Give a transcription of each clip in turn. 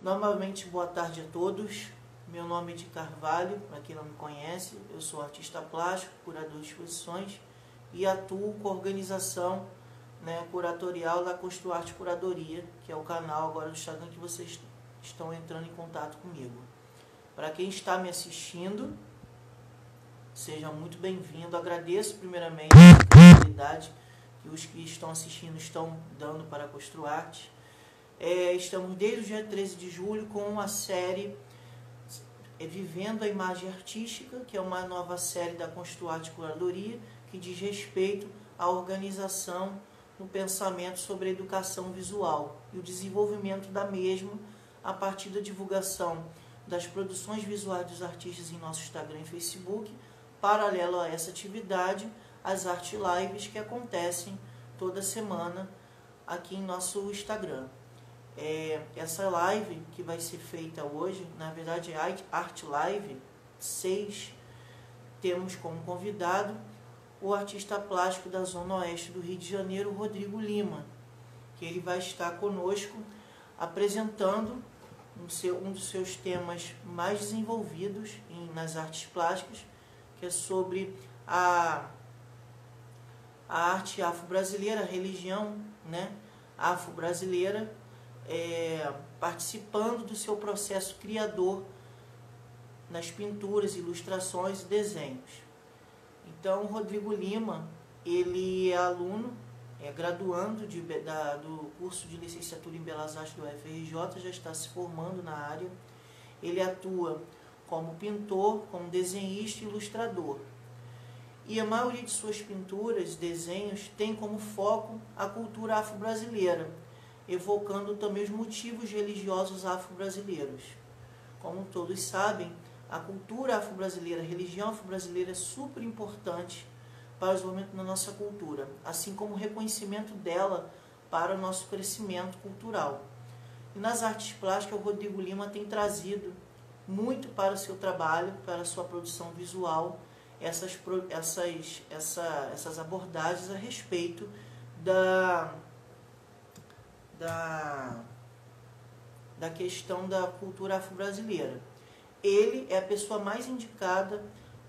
Novamente, boa tarde a todos. Meu nome é de Carvalho, para quem não me conhece, eu sou artista plástico, curador de exposições e atuo com a organização curatorial da Construarte Curadoria, que é o canal agora do Instagram que vocês estão entrando em contato comigo. Para quem está me assistindo, seja muito bem-vindo. Agradeço primeiramente a credibilidade que os que estão assistindo estão dando para a Construarte. Estamos desde o dia 13 de julho com a série Vivendo a Imagem Artística, que é uma nova série da Construarte Curadoria, que diz respeito à organização no pensamento sobre a educação visual e o desenvolvimento da mesma a partir da divulgação das produções visuais dos artistas em nosso Instagram e Facebook. Paralelo a essa atividade, as art lives que acontecem toda semana aqui em nosso Instagram. Essa live que vai ser feita hoje, na verdade é Art Live 6, temos como convidado o artista plástico da Zona Oeste do Rio de Janeiro, Rodrigo Lima, que ele vai estar conosco apresentando um dos seus temas mais desenvolvidos nas artes plásticas, que é sobre a arte afro-brasileira, a religião afro-brasileira, participando do seu processo criador nas pinturas, ilustrações e desenhos. Então, o Rodrigo Lima, ele é aluno, graduando do curso de licenciatura em Belas Artes do UFRJ, já está se formando na área. Ele atua como pintor, como desenhista e ilustrador. E a maioria de suas pinturas, desenhos, tem como foco a cultura afro-brasileira, evocando também os motivos religiosos afro-brasileiros. Como todos sabem, a cultura afro-brasileira, a religião afro-brasileira é super importante para o desenvolvimento da nossa cultura, assim como o reconhecimento dela para o nosso crescimento cultural. E nas artes plásticas, o Rodrigo Lima tem trazido muito para o seu trabalho, para a sua produção visual, essas abordagens a respeito da questão da cultura afro-brasileira. Ele é a pessoa mais indicada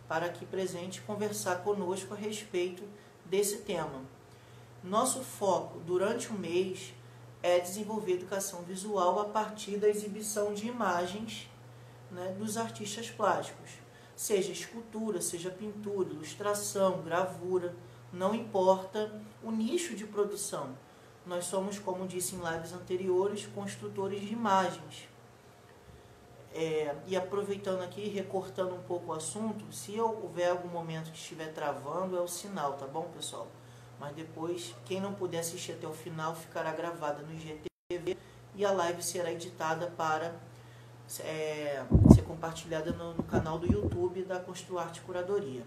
para aqui presente conversar conosco a respeito desse tema. Nosso foco durante o mês é desenvolver educação visual a partir da exibição de imagens dos artistas plásticos, seja escultura, seja pintura, ilustração, gravura, não importa o nicho de produção. Nós somos, como disse em lives anteriores, construtores de imagens. E aproveitando aqui, recortando um pouco o assunto, se houver algum momento que estiver travando, é o sinal, tá bom, pessoal? Mas depois, quem não puder assistir até o final, ficará gravada no IGTV e a live será editada para ser compartilhada no canal do YouTube da Construarte Curadoria.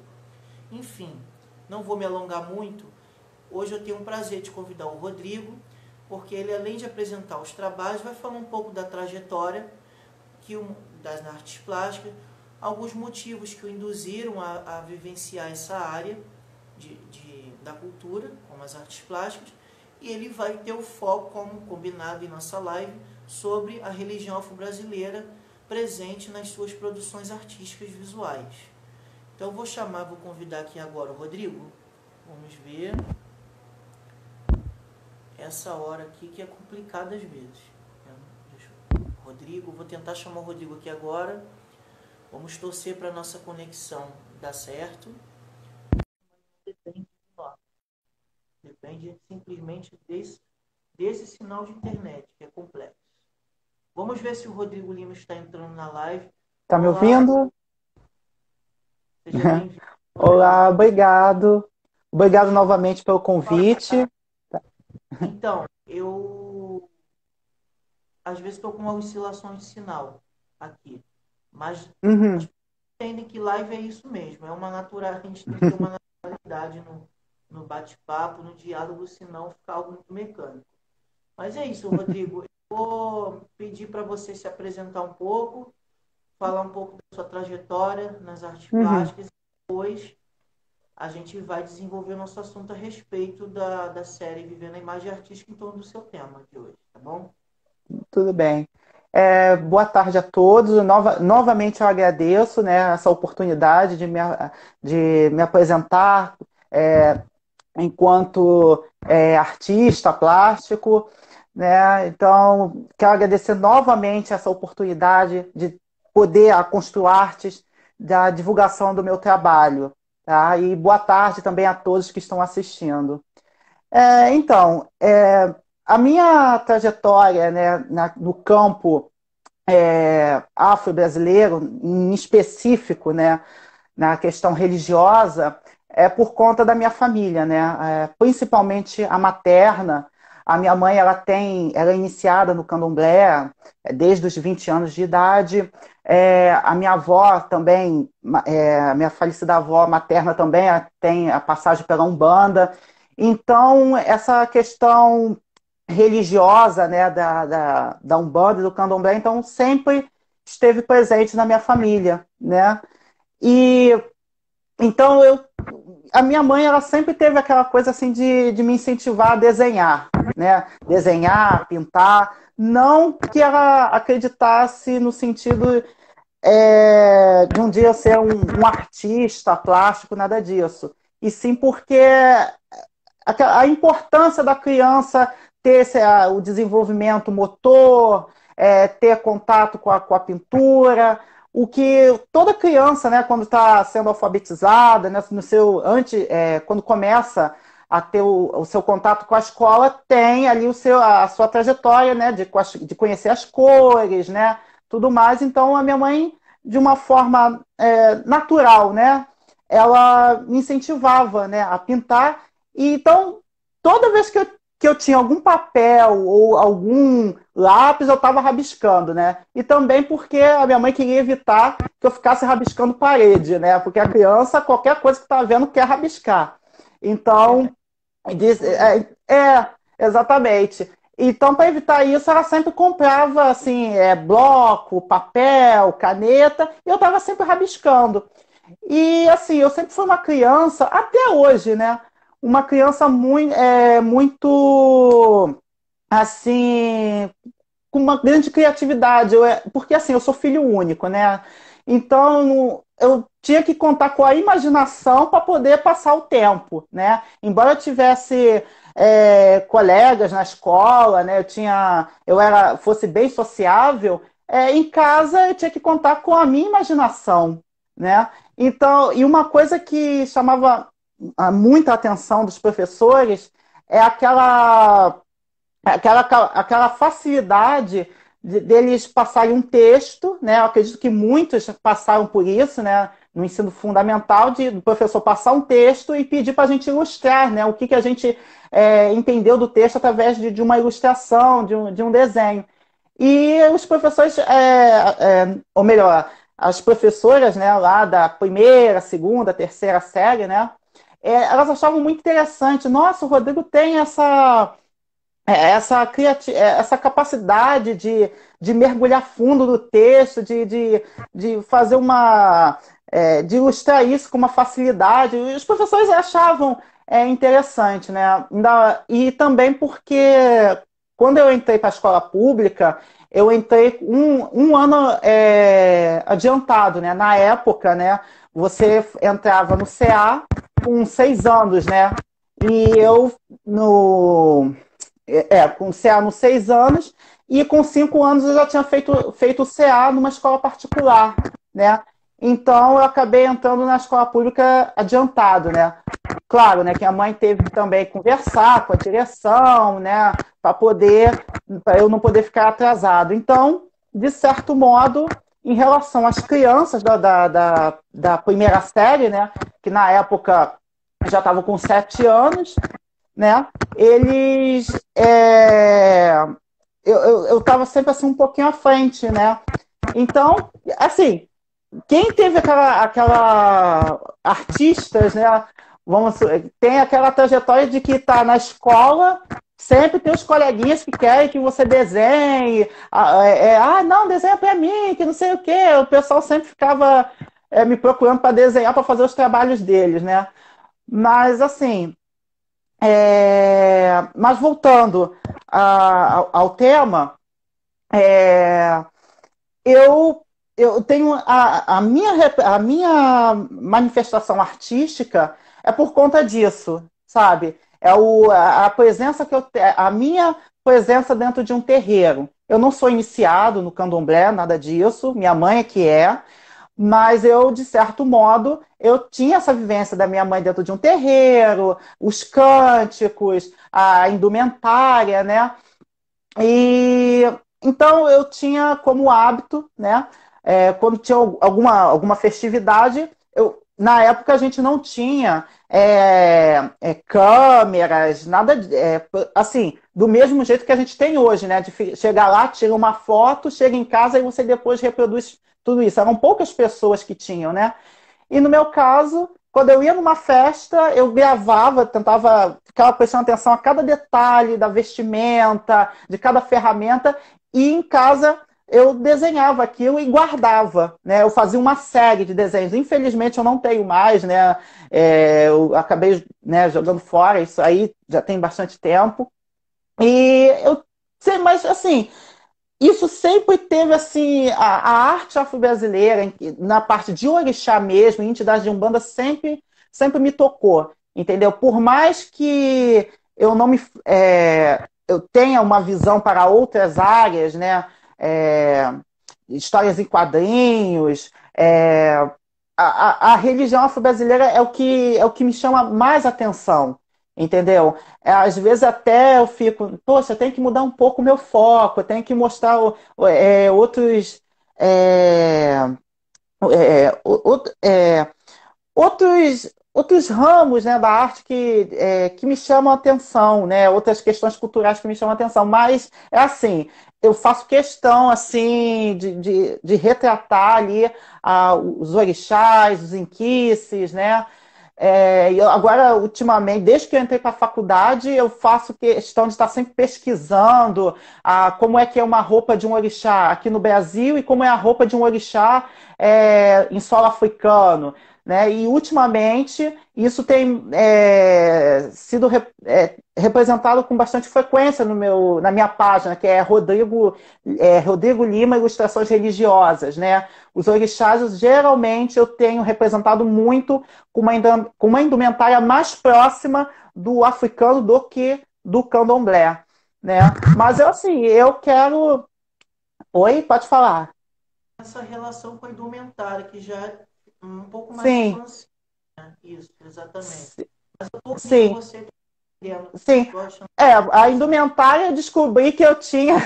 Enfim, não vou me alongar muito. Hoje eu tenho o prazer de convidar o Rodrigo, porque ele, além de apresentar os trabalhos, vai falar um pouco da trajetória das artes plásticas, alguns motivos que o induziram a vivenciar essa área da cultura, como as artes plásticas, e ele vai ter o foco, como combinado em nossa live, sobre a religião afro-brasileira presente nas suas produções artísticas visuais. Então vou convidar aqui agora o Rodrigo. Vamos ver. Essa hora aqui que é complicada às vezes. Rodrigo, vou tentar chamar o Rodrigo aqui agora. Vamos torcer para a nossa conexão dar certo. Depende simplesmente desse sinal de internet, que é complexo. Vamos ver se o Rodrigo Lima está entrando na live. Tá me ouvindo? Seja bem-vindo. Olá, obrigado. Obrigado novamente pelo convite. Então, eu às vezes estou com uma oscilação de sinal aqui, mas entendem que live é isso mesmo, é uma natural, a gente tem que ter uma naturalidade no bate-papo, no diálogo, senão fica algo muito mecânico. Mas é isso, Rodrigo, eu vou pedir para você se apresentar um pouco, falar um pouco da sua trajetória nas artes plásticas, e depois a gente vai desenvolver o nosso assunto a respeito da série Vivendo a Imagem Artística em torno do seu tema de hoje, tá bom? Tudo bem. Boa tarde a todos. Novamente eu agradeço, né, essa oportunidade de me apresentar enquanto artista plástico, né? Então, quero agradecer novamente essa oportunidade de poder construir artes da divulgação do meu trabalho, tá? E boa tarde também a todos que estão assistindo. Então, a minha trajetória, né, no campo afro-brasileiro, em específico, né, na questão religiosa, é por conta da minha família, né? Principalmente a materna. A minha mãe, ela é iniciada no candomblé desde os 20 anos de idade. A minha avó também, a minha falecida avó materna também tem a passagem pela Umbanda. Então, essa questão religiosa, né, da Umbanda e do candomblé, então sempre esteve presente na minha família, né? E então a minha mãe, ela sempre teve aquela coisa assim de me incentivar a desenhar, né? Desenhar, pintar, não que ela acreditasse no sentido de um dia ser um artista plástico, nada disso. E sim porque a importância da criança ter o desenvolvimento motor, ter contato com a pintura, o que toda criança, né, quando está sendo alfabetizada, né, quando começa a ter o seu contato com a escola, tem ali a sua trajetória, né, de conhecer as cores, né, tudo mais. Então, a minha mãe, de uma forma natural, né, ela me incentivava, né, a pintar. E então, toda vez que eu tinha algum papel ou algum lápis, eu estava rabiscando, né? E também porque a minha mãe queria evitar que eu ficasse rabiscando parede, né? Porque a criança, qualquer coisa que está vendo, quer rabiscar. Então, exatamente. Então, para evitar isso, ela sempre comprava assim, bloco, papel, caneta, e eu estava sempre rabiscando. E assim, eu sempre fui uma criança, até hoje, né? Uma criança muito assim, com uma grande criatividade. Porque assim, eu sou filho único, né? Então eu tinha que contar com a imaginação para poder passar o tempo, né? Embora eu tivesse colegas na escola, né? Fosse bem sociável, em casa eu tinha que contar com a minha imaginação, né? Então, e uma coisa que chamava muita atenção dos professores é aquela facilidade deles passarem um texto, né? Eu acredito que muitos passaram por isso, né? No ensino fundamental, do professor passar um texto e pedir para a gente ilustrar, né? O que a gente entendeu do texto através de uma ilustração, de um desenho. E os professores, ou melhor, as professoras, né, lá da primeira, segunda, terceira série, né? Elas achavam muito interessante. Nossa, o Rodrigo tem essa capacidade de mergulhar fundo no texto, de fazer de ilustrar isso com uma facilidade. Os professores achavam interessante, né? E também porque quando eu entrei para a escola pública, eu entrei um ano adiantado, né? Na época, né? Você entrava no CA com 6 anos, né? E eu com CA nos 6 anos, e com 5 anos eu já tinha feito o CA numa escola particular, né? Então eu acabei entrando na escola pública adiantado, né? Claro, né, que a mãe teve também que conversar com a direção, né, para eu não poder ficar atrasado. Então, de certo modo, em relação às crianças da primeira série, né, que na época já estavam com 7 anos, né? Eles. Eu estava sempre assim um pouquinho à frente, né? Então, assim, quem teve aquela artistas, né? Tem aquela trajetória de que está na escola, sempre tem os coleguinhas que querem que você desenhe. Não, desenha para mim, que não sei o quê. O pessoal sempre ficava me procurando para desenhar, para fazer os trabalhos deles, né? Mas, assim, mas voltando ao tema, eu, eu tenho a minha manifestação artística é por conta disso, sabe? A presença que eu a minha presença dentro de um terreiro. Eu não sou iniciado no candomblé, nada disso, minha mãe é que é, mas eu, de certo modo, eu tinha essa vivência da minha mãe dentro de um terreiro, os cânticos, a indumentária, né? E então eu tinha como hábito, né? Quando tinha alguma festividade, na época a gente não tinha câmeras, nada assim, do mesmo jeito que a gente tem hoje, né? De chegar lá, tira uma foto, chega em casa e você depois reproduz tudo isso. Eram poucas pessoas que tinham, né? E no meu caso, quando eu ia numa festa, eu gravava, tentava ficar prestando atenção a cada detalhe da vestimenta, de cada ferramenta, e em casa eu desenhava aquilo e guardava, né? Eu fazia uma série de desenhos. Infelizmente eu não tenho mais, né? Eu acabei, né, jogando fora isso aí, já tem bastante tempo. E eu sei, mas assim, isso sempre teve assim, a arte afro-brasileira, na parte de orixá mesmo, entidade de Umbanda, sempre me tocou, entendeu? Por mais que eu não me, eu tenha uma visão para outras áreas, né? É, histórias em quadrinhos, a religião afro-brasileira é o que me chama mais atenção, entendeu? Às vezes até eu fico, poxa, eu tenho que mudar um pouco o meu foco, eu tenho que mostrar outros, é, é, o- é, outros ramos, né, da arte que me chamam a atenção, né, outras questões culturais que me chamam a atenção, mas é assim, eu faço questão assim de retratar ali os orixás, os inquices, né, agora, ultimamente, desde que eu entrei para a faculdade, eu faço questão de estar sempre pesquisando como é que é uma roupa de um orixá aqui no Brasil e como é a roupa de um orixá em solo africano. Né? E, ultimamente, isso tem sido representado com bastante frequência na minha página, que é Rodrigo Lima Ilustrações Religiosas. Né? Os orixás, geralmente, eu tenho representado muito com uma indumentária mais próxima do africano do que do candomblé, né? Mas eu assim, eu quero. Oi, pode falar. Essa relação com a indumentária, que já é um pouco mais Sim, consciente. Isso, exatamente. Mas eu tô ouvindo sim, você entendendo. sim. Tô achando A interessante. indumentária eu descobri que eu tinha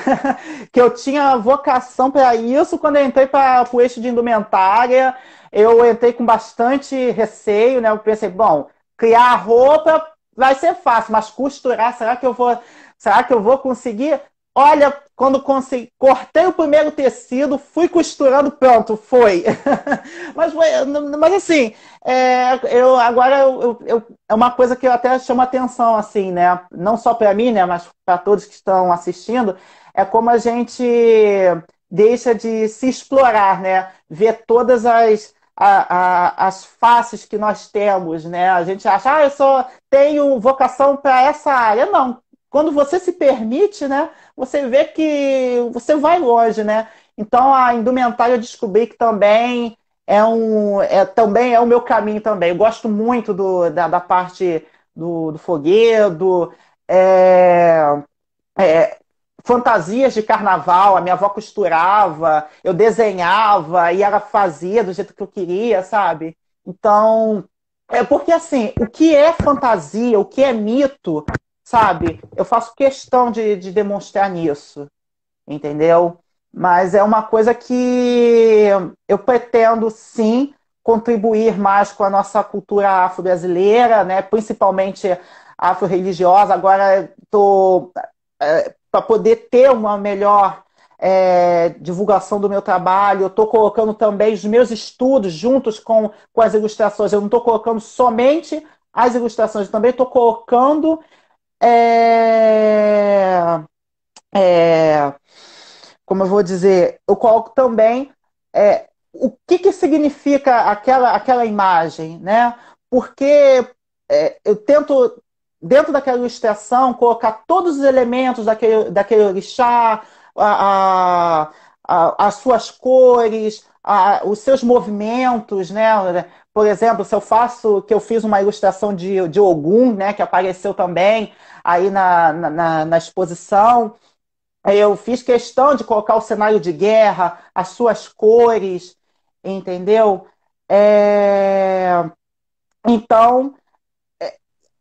que eu tinha vocação para isso quando eu entrei para o eixo de indumentária. Eu entrei com bastante receio, né? Eu pensei, bom, criar a roupa vai ser fácil, mas costurar, será que eu vou conseguir? Olha, quando consegui, cortei o primeiro tecido, fui costurando, pronto, foi. Mas assim, é uma coisa que eu até chamo atenção, assim, né? Não só para mim, né? Mas para todos que estão assistindo, é como a gente deixa de se explorar, né? Ver todas as faces que nós temos, né? A gente acha, eu só tenho vocação para essa área. Não. Quando você se permite, né? Você vê que você vai longe, né? Então a indumentária eu descobri que também é o meu caminho também. Eu gosto muito da parte do foguedo, é, é, fantasias de carnaval. A minha avó costurava, eu desenhava e ela fazia do jeito que eu queria, sabe? Então, porque assim, o que é fantasia, o que é mito, sabe? Eu faço questão de demonstrar nisso, entendeu? Mas é uma coisa que eu pretendo sim contribuir mais com a nossa cultura afro-brasileira, né? Principalmente afro-religiosa. Agora estou para poder ter uma melhor divulgação do meu trabalho. Eu estou colocando também os meus estudos juntos com as ilustrações. Eu não estou colocando somente as ilustrações, eu também estou colocando é, é, como eu vou dizer, eu coloco também o que significa aquela imagem, né? Porque eu tento, dentro daquela ilustração, colocar todos os elementos daquele orixá, a, as suas cores, os seus movimentos, né? Por exemplo, se eu faço, que eu fiz uma ilustração de Ogum, né? Que apareceu também aí na exposição. Eu fiz questão de colocar o cenário de guerra, as suas cores, entendeu? É, Então,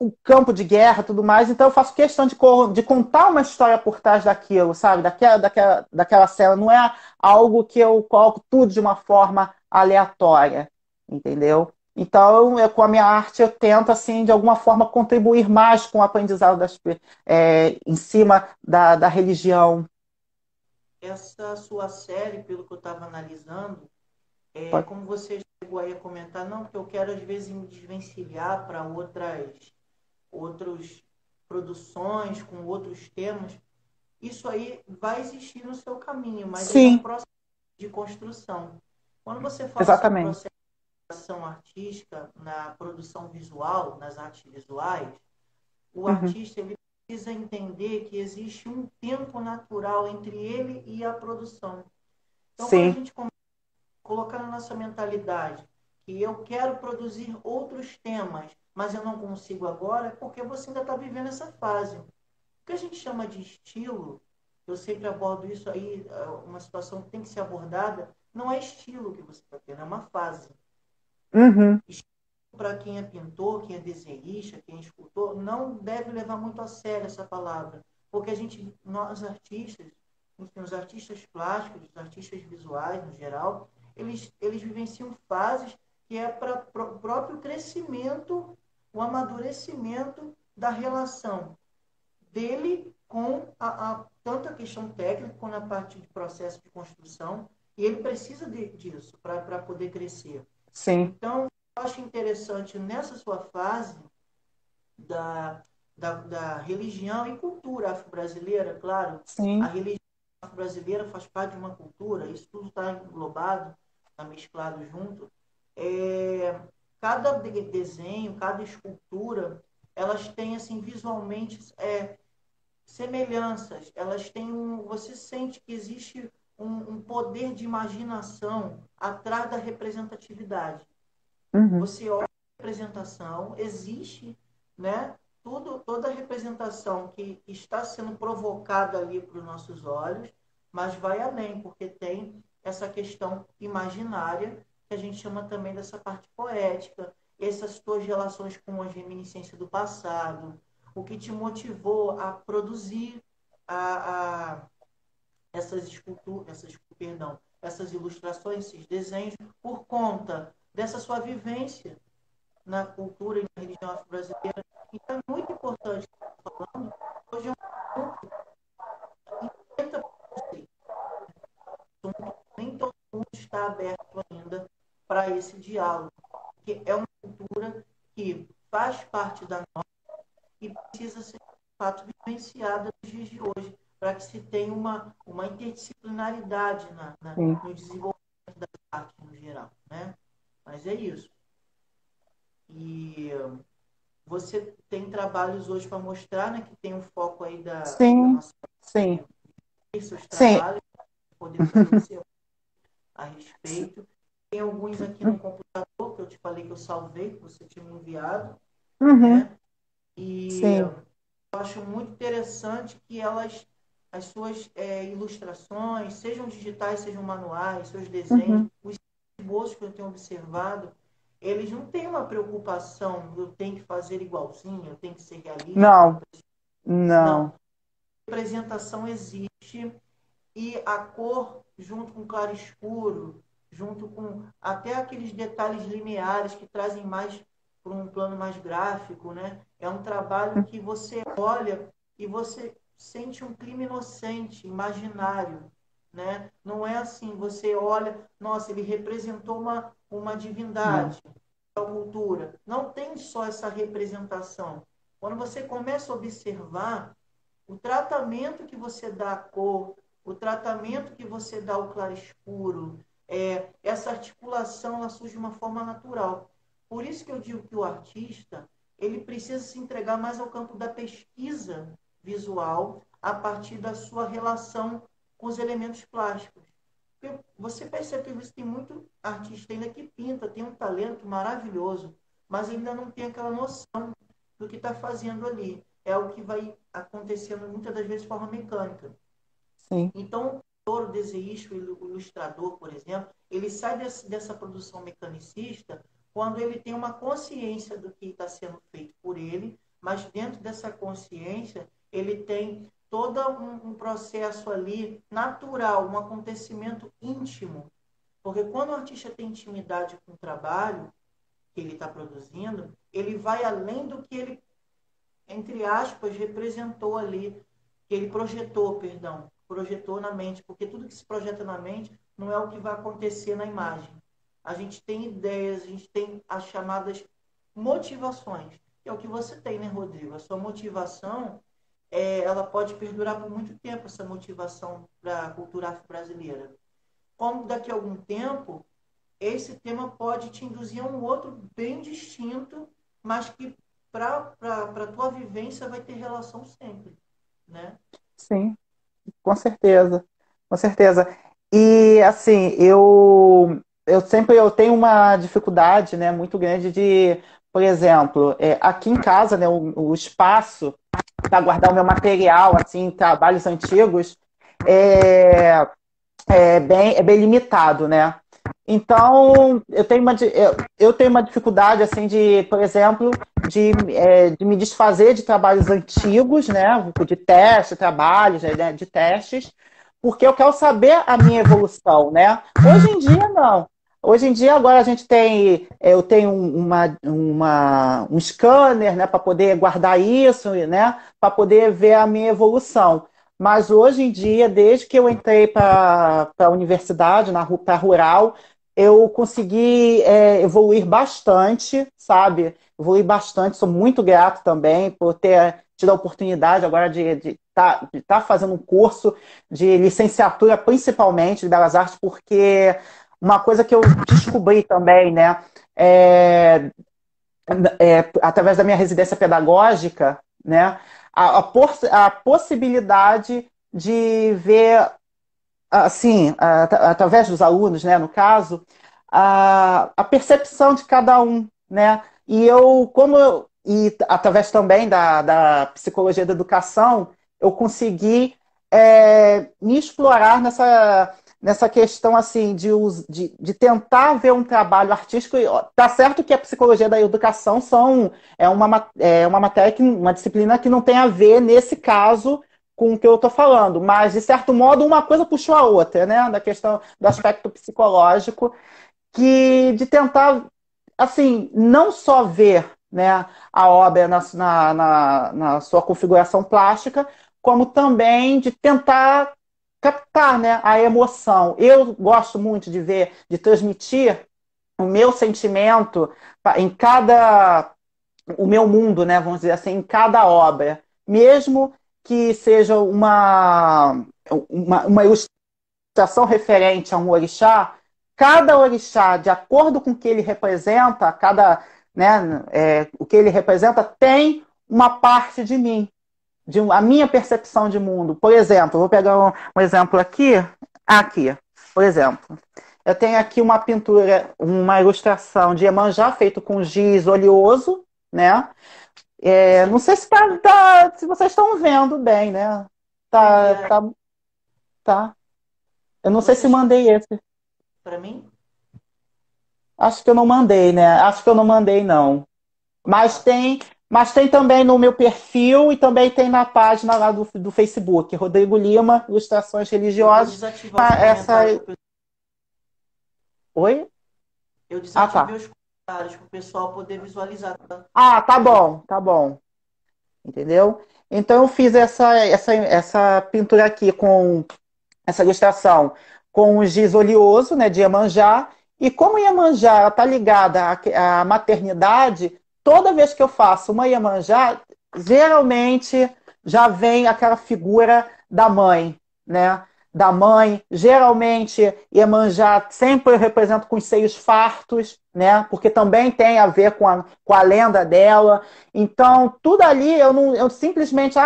o campo de guerra, tudo mais. Então, eu faço questão de contar uma história por trás daquilo, sabe? Daquela cena. Não é algo que eu coloco tudo de uma forma aleatória, entendeu? Então, com a minha arte, eu tento, assim, de alguma forma, contribuir mais com o aprendizado em cima da religião. Essa sua série, pelo que eu estava analisando, como você chegou aí a comentar, não, porque eu quero às vezes me desvencilhar para outras produções com outros temas. Isso aí vai existir no seu caminho, mas ele é um Sim, processo de construção. Quando você fala sobre o exatamente. processo de criação artística na produção visual, nas artes visuais, o Uhum. artista ele precisa entender que existe um tempo natural entre ele e a produção. Então, quando a Sim, gente colocar na nossa mentalidade que eu quero produzir outros temas, mas eu não consigo agora, é porque você ainda está vivendo essa fase. O que a gente chama de estilo, eu sempre abordo isso aí, uma situação que tem que ser abordada, não é estilo que você está tendo, é uma fase. uhum. Para quem é pintor, quem é desenhista, quem é escultor, não deve levar muito a sério essa palavra, porque nós artistas, enfim, os artistas plásticos, os artistas visuais no geral, eles vivenciam fases que é para o próprio crescimento, o amadurecimento da relação dele com tanto a questão técnica quanto a parte de processo de construção, e ele precisa disso para poder crescer. Sim, Então, eu acho interessante nessa sua fase da religião e cultura afro-brasileira, claro, a sim, religião afro-brasileira faz parte de uma cultura, isso tudo está englobado, está mesclado junto. É, cada desenho, cada escultura, elas têm, assim, visualmente semelhanças, elas têm você sente que existe um poder de imaginação atrás da representatividade. uhum. Você olha a representação, existe, né? Toda a representação que está sendo provocada ali para os nossos olhos, mas vai além, porque tem essa questão imaginária, que a gente chama também dessa parte poética, essas tuas relações com a reminiscência do passado, o que te motivou a produzir a essas esculturas, essas ilustrações, esses desenhos, por conta dessa sua vivência na cultura e na religião afro-brasileira. Então é muito importante estar falando. Hoje é um assunto que nem todo mundo está aberto ainda para esse diálogo, que é uma cultura que faz parte da nossa e precisa ser, de fato, vivenciada nos dias de hoje, para que se tenha uma interdisciplinaridade Sim. no desenvolvimento das artes no geral. Né? Mas é isso. E você tem trabalhos hoje para mostrar, né, que tem um foco aí da Sim, nossa sim, seus sim. trabalhos, poder conhecer a respeito. Tem alguns aqui no computador que eu te falei que eu salvei, que você tinha me enviado, Uhum, né? E sim, eu acho muito interessante que as suas ilustrações, sejam digitais, sejam manuais, seus desenhos, uhum. os esboços que eu tenho observado, eles não têm uma preocupação, eu tenho que fazer igualzinho, eu tenho que ser realista. Não, Não, não. a representação existe e a cor, junto com o claro escuro, junto com até aqueles detalhes lineares que trazem mais para um plano mais gráfico, né? É um trabalho que você olha e você sente um clima inocente, imaginário, né? Não é assim, você olha, nossa, ele representou uma Não. divindade, a cultura. Não tem só essa representação. Quando você começa a observar o tratamento que você dá à cor, o tratamento que você dá ao claro escuro, essa articulação ela surge de uma forma natural. Por isso que eu digo que o artista ele precisa se entregar mais ao campo da pesquisa visual a partir da sua relação com os elementos plásticos. Você percebe que você tem muito artista ainda que pinta, tem um talento maravilhoso, mas ainda não tem aquela noção do que está fazendo ali. É o que vai acontecendo muitas das vezes de forma mecânica. Sim, Então, o desenhista, o ilustrador, por exemplo, ele sai dessa produção mecanicista quando ele tem uma consciência do que está sendo feito por ele, mas dentro dessa consciência ele tem todo um processo ali natural, um acontecimento íntimo. Porque quando o artista tem intimidade com o trabalho que ele está produzindo, ele vai além do que ele, entre aspas, representou ali, que ele projetou, perdão, projetou na mente, porque tudo que se projeta na mente não é o que vai acontecer na imagem. A gente tem ideias, a gente tem as chamadas motivações, que é o que você tem, né, Rodrigo? A sua motivação, ela pode perdurar por muito tempo, essa motivação para a cultura afro-brasileira. Como daqui a algum tempo, esse tema pode te induzir a um outro bem distinto, mas que para a tua vivência vai ter relação sempre, né? sim, com certeza, com certeza. E assim, eu sempre eu tenho uma dificuldade, né, muito grande de, por exemplo, aqui em casa, né, o espaço para guardar o meu material, assim, trabalhos antigos, é, é bem limitado, né? Então, eu tenho uma dificuldade, assim, de, por exemplo, de me desfazer de trabalhos antigos, né? De teste, trabalhos, né? De testes, porque eu quero saber a minha evolução, né? Hoje em dia, não. Hoje em dia, agora a gente tem, eu tenho um scanner, né, para poder guardar isso, né, para poder ver a minha evolução. Mas hoje em dia, desde que eu entrei para a universidade, para rural, eu consegui evoluir bastante, sabe? Evoluir bastante, sou muito grato também por ter tido a oportunidade agora de tá fazendo um curso de licenciatura, principalmente de Belas Artes, porque uma coisa que eu descobri também, né? É, através da minha residência pedagógica, né, a possibilidade de ver, assim, através dos alunos, né, no caso, a percepção de cada um, né, e através também da psicologia da educação, eu consegui me explorar nessa questão assim de tentar ver um trabalho artístico. Tá certo que a psicologia da educação é uma matéria, uma disciplina que não tem a ver, nesse caso, com o que eu estou falando, mas, de certo modo, uma coisa puxou a outra, né? Da questão do aspecto psicológico, que de tentar, assim, não só ver, né, a obra na sua configuração plástica, como também de tentar captar, né, a emoção. Eu gosto muito de ver, de transmitir o meu sentimento em cada, o meu mundo, né, vamos dizer assim, em cada obra, mesmo que seja uma ilustração referente a um orixá, cada orixá, de acordo com o que ele representa, né, o que ele representa, tem uma parte de mim, a minha percepção de mundo. Por exemplo, eu vou pegar um exemplo aqui, por exemplo. Eu tenho aqui uma pintura, uma ilustração de Iemanjá feito com giz oleoso, né? Não sei se vocês estão vendo bem, né? Tá, tá, tá. Eu não sei se Vocês mandei esse. para mim? Acho que eu não mandei, né? Acho que eu não mandei, não. Mas Tá. tem, mas tem também no meu perfil e também tem na página lá do Facebook, Rodrigo Lima, Ilustrações Eu vou Religiosas. desativar os Essa. comentários. Oi? Eu Ah, desativei tá. os comentários para o pessoal poder visualizar. Tá? Ah, tá bom, tá bom. Entendeu? Então eu fiz essa pintura aqui com essa ilustração com o giz oleoso, né, de Iemanjá. E como Iemanjá está ligada à maternidade, toda vez que eu faço uma Iemanjá, geralmente já vem aquela figura da mãe, né? Da mãe, geralmente Iemanjá sempre eu represento com os seios fartos, né? Porque também tem a ver com a lenda dela. Então, tudo ali eu simplesmente,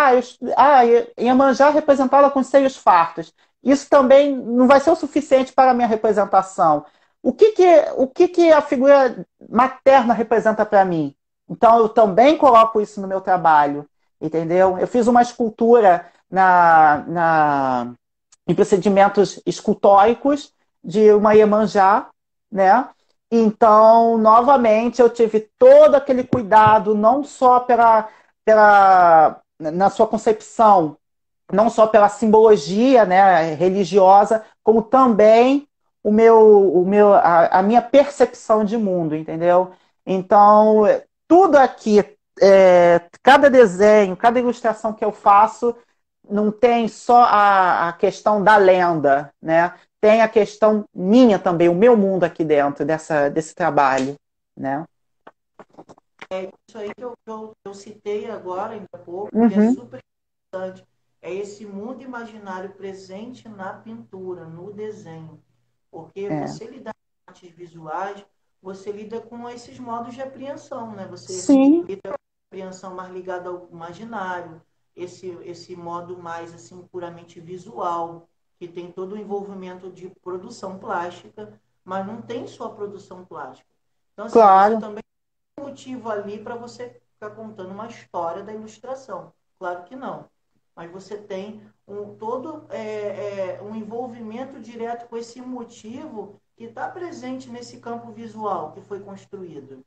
Iemanjá representada com os seios fartos. isso também não vai ser o suficiente para a minha representação. O que a figura materna representa para mim? Então, eu também coloco isso no meu trabalho, entendeu? Eu fiz uma escultura em procedimentos escultóricos de uma Iemanjá, né? Então, novamente, eu tive todo aquele cuidado, não só na sua concepção, não só pela simbologia, né, religiosa, como também a minha percepção de mundo, entendeu? Então, tudo aqui, cada desenho, cada ilustração que eu faço, não tem só a questão da lenda, né? Tem a questão minha também, o meu mundo aqui dentro desse trabalho, né? É isso aí que eu citei agora, ainda há pouco, que é Uhum. super importante. É esse mundo imaginário presente na pintura, no desenho. Porque É. você lidar com artes visuais, você lida com esses modos de apreensão, né? Você Sim, lida com a apreensão mais ligada ao imaginário, esse modo mais assim puramente visual, que tem todo o envolvimento de produção plástica, mas não tem só produção plástica. Então, assim, você claro, também tem motivo ali para você ficar contando uma história da ilustração. Claro que não. Mas você tem todo um envolvimento direto com esse motivo que está presente nesse campo visual que foi construído.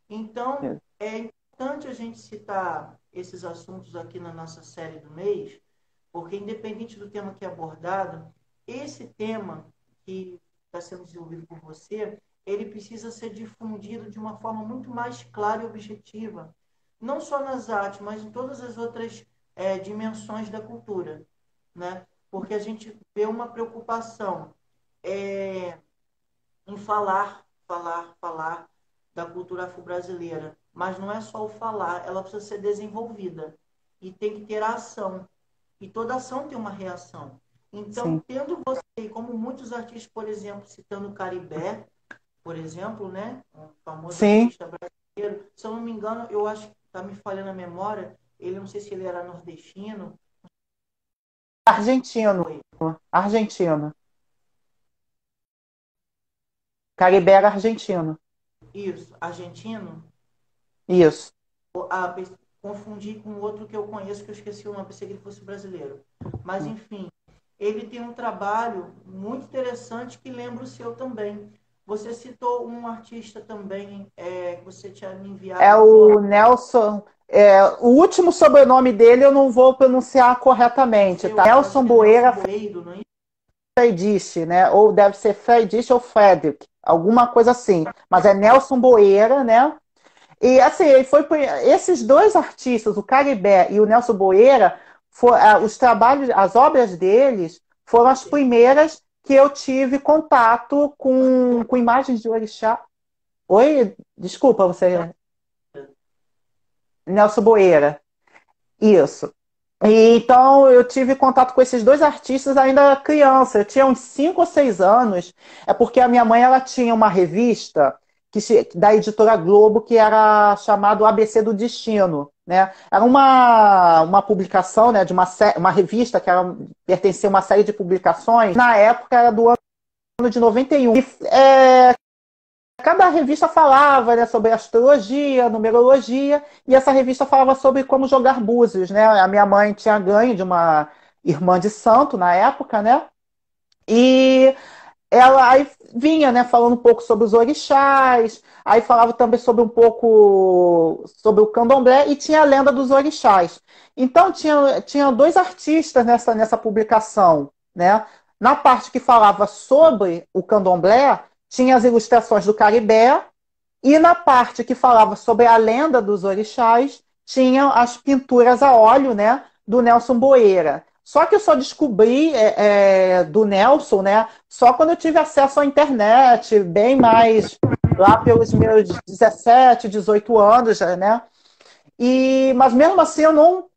Então, é importante a gente citar esses assuntos aqui na nossa série do mês, porque independente do tema que é abordado, esse tema que está sendo desenvolvido por você, ele precisa ser difundido de uma forma muito mais clara e objetiva, não só nas artes, mas em todas as outras dimensões da cultura, né? Porque a gente vê uma preocupação em falar da cultura afro-brasileira. Mas não é só o falar, ela precisa ser desenvolvida. E tem que ter a ação. E toda ação tem uma reação. Então, sim. tendo você, como muitos artistas, por exemplo, citando o Caribé, por exemplo, né? Um famoso Sim, artista brasileiro. Se eu não me engano, eu acho que está me falhando a memória, ele não sei se ele era nordestino. argentino, Foi. argentino. Caribe era argentino. Isso, argentino. Isso. Ah, confundi com outro que eu conheço, que eu esqueci o nome, pensei que ele fosse brasileiro. Mas, enfim, ele tem um trabalho muito interessante que lembra o seu também. Você citou um artista também que você tinha me É enviado o foto. Nelson. O último sobrenome dele eu não vou pronunciar corretamente, tá? Eu acho Nelson que é Nelson Boeira Boeiro, não é? Frediche, né? Ou deve ser Frediche ou Frederick, alguma coisa assim. Mas é Nelson Boeira, né? E assim, esses dois artistas, o Caribé e o Nelson Boeira, os trabalhos, as obras deles foram as primeiras que eu tive contato com imagens de orixá. Oi, desculpa, você. Nelson Boeira. Isso. E, então eu tive contato com esses dois artistas ainda criança. Eu tinha uns 5 ou 6 anos. É porque a minha mãe ela tinha uma revista da editora Globo que era chamado ABC do Destino, né? Era uma publicação, né, de uma revista que pertencia a uma série de publicações. Na época era do ano de 91. Cada revista falava, né, sobre astrologia, numerologia, e essa revista falava sobre como jogar búzios, né? A minha mãe tinha ganho de uma irmã de santo na época, né? E ela aí vinha, né, falando um pouco sobre os orixás, aí falava também sobre um pouco sobre o candomblé e tinha a lenda dos orixás. Então tinha dois artistas nessa publicação, né? Na parte que falava sobre o candomblé, tinha as ilustrações do Caribé, e na parte que falava sobre a lenda dos orixás, tinha as pinturas a óleo, né, do Nelson Boeira. Só que eu só descobri do Nelson, né, só quando eu tive acesso à internet, bem mais lá pelos meus 17, 18 anos, né? Mas mesmo assim eu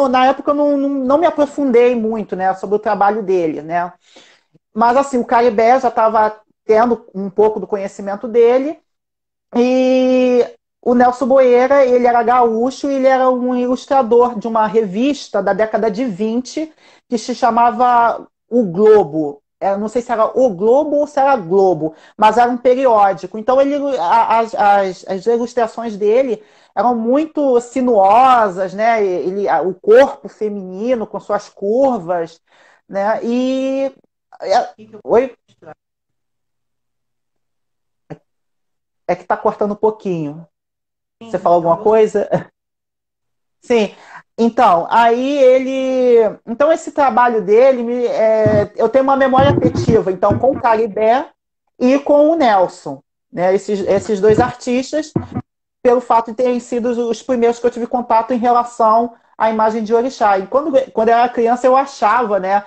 na época eu não me aprofundei muito, né, sobre o trabalho dele, né? Mas assim, o Caribé já estava tendo um pouco do conhecimento dele, e o Nelson Boeira, ele era gaúcho e ele era um ilustrador de uma revista da década de 20 que se chamava o Globo. Não sei se era o Globo ou se era Globo, mas era um periódico. Então as ilustrações dele eram muito sinuosas, né? O corpo feminino com suas curvas, né? Que eu vou Oi, mostrar? é que está cortando um pouquinho. Você Sim, falou é o alguma meu. coisa? Sim. Então, aí ele. Então, esse trabalho dele, eu tenho uma memória afetiva, então, com o Caribé e com o Nelson, né? Esses dois artistas, pelo fato de terem sido os primeiros que eu tive contato em relação à imagem de orixá. E quando eu era criança, eu achava, né,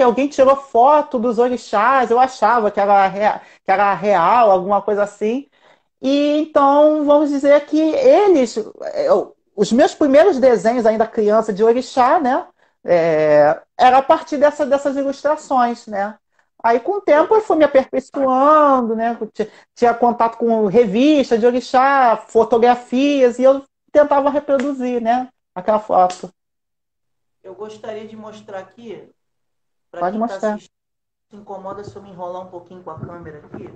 alguém tirou foto dos orixás, eu achava que era real, alguma coisa assim. E então, vamos dizer que os meus primeiros desenhos, ainda criança, de orixá, né? Era a partir dessas ilustrações, né? Aí, com o Eu tempo, eu fui me aperfeiçoando, né? Tinha contato com revista de orixá, fotografias, e eu tentava reproduzir, né? Aquela foto. eu gostaria de mostrar aqui, para Pode quem está mostrar. assistindo, se incomoda se eu me enrolar um pouquinho com a câmera aqui.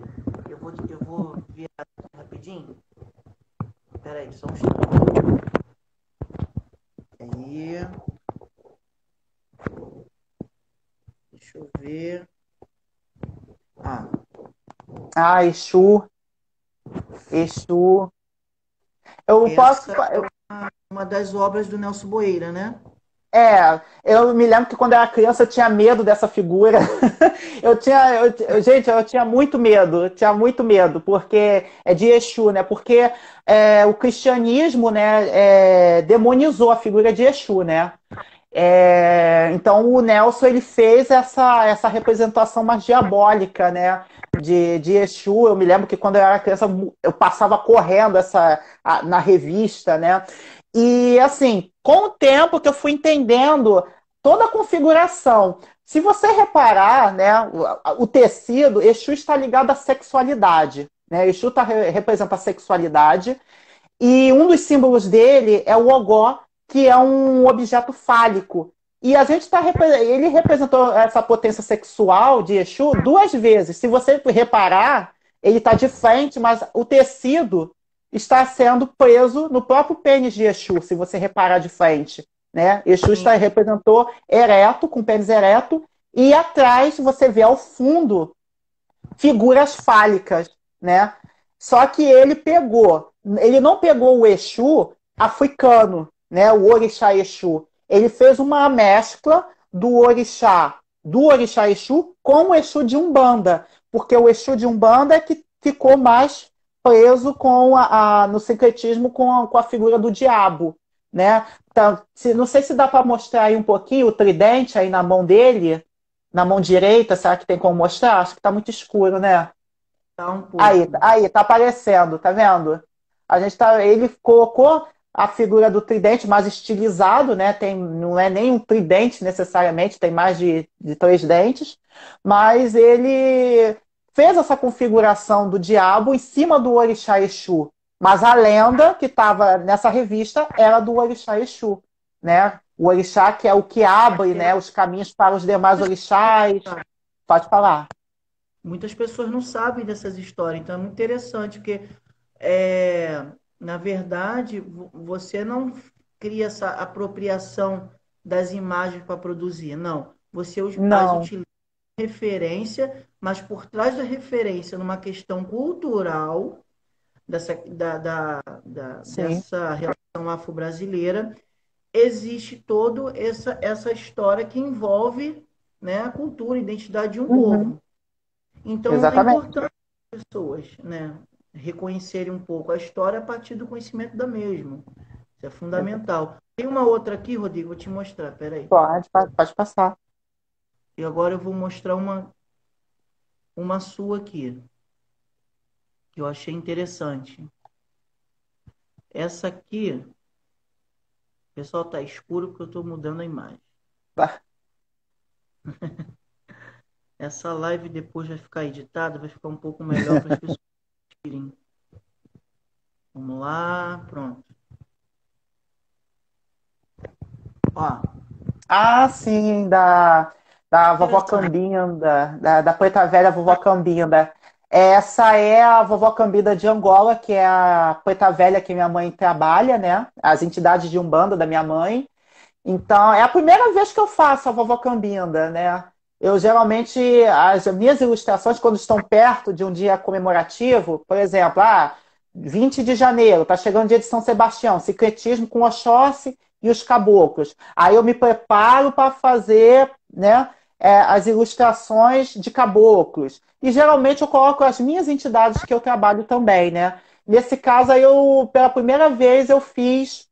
Eu vou virar aqui rapidinho. Espera aí, só um instante. Aí, deixa eu ver. Ah, Ah, Exu, Exu. Eu posso. essa é uma das obras do Nelson Boeira, né? Eu me lembro que quando eu era criança eu tinha medo dessa figura. Gente, eu tinha muito medo, porque é de Exu, né? Porque o cristianismo, né, demonizou a figura de Exu, né? Então o Nelson ele fez essa representação mais diabólica, né? De Exu. Eu me lembro que quando eu era criança eu passava correndo na revista, né? E assim, com o tempo que eu fui entendendo toda a configuração. Se você reparar, né, o tecido, Exu está ligado à sexualidade, né? Exu representa a sexualidade e um dos símbolos dele é o ogó, que é um objeto fálico. E a gente ele representou essa potência sexual de Exu duas vezes. Se você reparar, ele está de frente, mas o tecido está sendo preso no próprio pênis de Exu, se você reparar de frente. Né? Exu Sim, representou ereto, com pênis ereto, e atrás você vê ao fundo figuras fálicas, né? Só que ele não pegou o Exu africano, né? O orixá Exu. Ele fez uma mescla do orixá Exu com o Exu de Umbanda, porque o Exu de Umbanda é que ficou mais preso no sincretismo com a figura do diabo, né? Então, não sei se dá para mostrar aí um pouquinho o tridente aí na mão dele, na mão direita, será que tem como mostrar? Acho que está muito escuro, né? tá um pouco. Aí, tá aparecendo, tá vendo? Ele colocou a figura do tridente mais estilizado, né? Não é nem um tridente necessariamente, tem mais de três dentes, mas ele fez essa configuração do diabo em cima do orixá Exu. Mas a lenda que estava nessa revista era do orixá Exu, né? O orixá que é o que abre, né, os caminhos para os demais orixás. Pode falar. Muitas pessoas não sabem dessas histórias, então é muito interessante, porque na verdade você não cria essa apropriação das imagens para produzir, não. Você as Não, utiliza como referência, mas por trás da referência, numa questão cultural sim. dessa relação afro-brasileira, existe toda essa história que envolve, né, a cultura, a identidade de um Uhum, povo. Então, é exatamente. importante as pessoas, né, reconhecerem um pouco a história a partir do conhecimento da mesma. Isso é fundamental. Tem uma outra aqui, Rodrigo, vou te mostrar, peraí. Pode passar. E agora eu vou mostrar uma sua aqui, que eu achei interessante. Essa aqui, o pessoal tá escuro porque eu estou mudando a imagem. Tá. Essa live depois vai ficar editada, vai ficar um pouco melhor para as pessoas irem. Vamos lá, pronto. Ó, Ah, sim, da vovó Interessante. Cambinda, da preta velha vovó Cambinda. Essa é a vovó Cambinda de Angola, que é a preta velha que minha mãe trabalha, né? As entidades de Umbanda da minha mãe. Então, é a primeira vez que eu faço a vovó Cambinda, né? Eu geralmente, as minhas ilustrações, quando estão perto de um dia comemorativo, por exemplo, 20 de janeiro, tá chegando o dia de São Sebastião, sincretismo com Oxóssi e os caboclos. Aí eu me preparo para fazer, né, as ilustrações de caboclos. E geralmente eu coloco as minhas entidades que eu trabalho também, né? Nesse caso, aí pela primeira vez, eu fiz